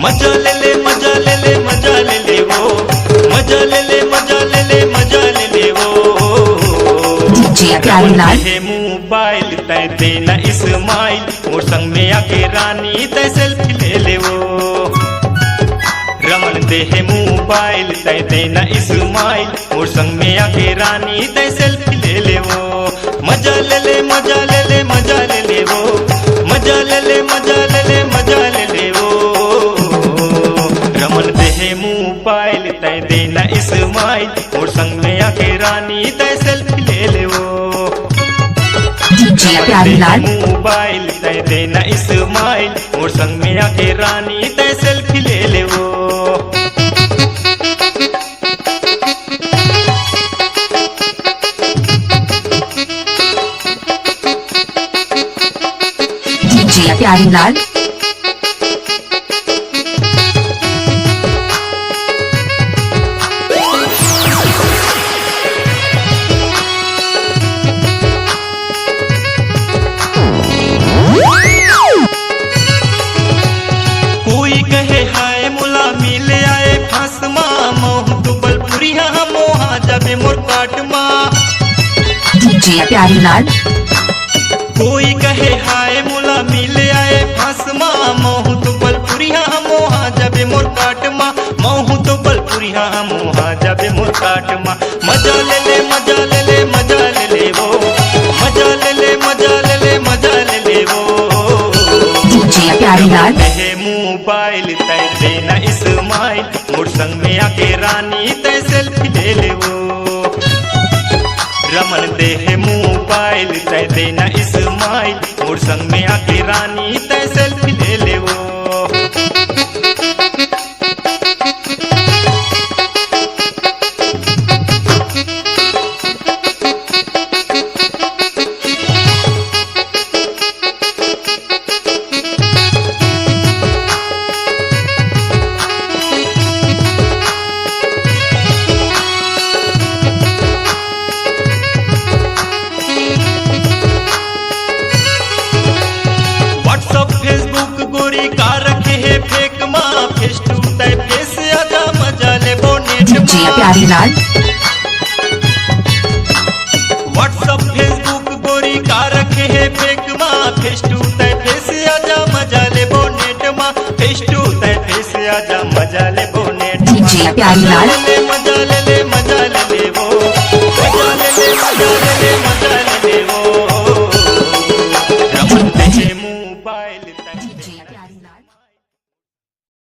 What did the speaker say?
मजा ले ले मजा ले ले मजा ले ले वो मजा ले ले मजा ले ले मजा ले ले वो DJ प्यारीलाल मोबाइल तय देना इस्माइल और संग में आके रानी तय सेल्फी ले ले वो रमन दे मोबाइल तय देना इस्माइल और संग में आके रानी तय सेल्फी ले ले वो मजा ले ले मजा ले ले मजा ले ले वो मजा ले ले मजा ले ले मजा ले ले वो रमन दे मोबाइल तय देना इस्माइल और संग में आके रानी तय सेल्फी ले ले वो DJ प्यारीलाल मोबाइल तय देना इस्माइल और संग में आके रानी तय सेल्फी ले ले वो DJ प्यारीलाल कोई कहे हाय मुला मिल आए फासमा मोह दुबलपुरिया मोहा जबे मोर काटमा DJ प्यारीलाल कोई कहे हाय मुला मिल आए फासमा मोह दुबलपुरिया मोहा जबे मोर काटमा मोह दुबलपुरिया मोहा जबे मोर काटमा मजा ले ले मजा ले ले मजा ले ले वो मजा ले ले मजा ले ले मजा ले ले वो DJ प्यारीलाल मोबाइल तय देना इस्माइल मोर संग में आके रानी तय सेल्फी ले ले वो रमन दे मोबाइल तय देना इस्माइल मोर संग में आके रानी तय सेल्फी ले ले वो फेसबुक गोरी का रखे है फेक माँ फेस टू तय फेस आजा मजा ले bonnet DJ Pyarilal WhatsApp Facebook गोरी का रखे है फेक माँ फेस टू तय फेस आजा मजा ले बोनेट माँ फेस टू तय फेस आजा मजा ले बोनेट DJ प्यारीलाल मजा ले ले मजा ले ले वो मजा ले ले मजा ले ले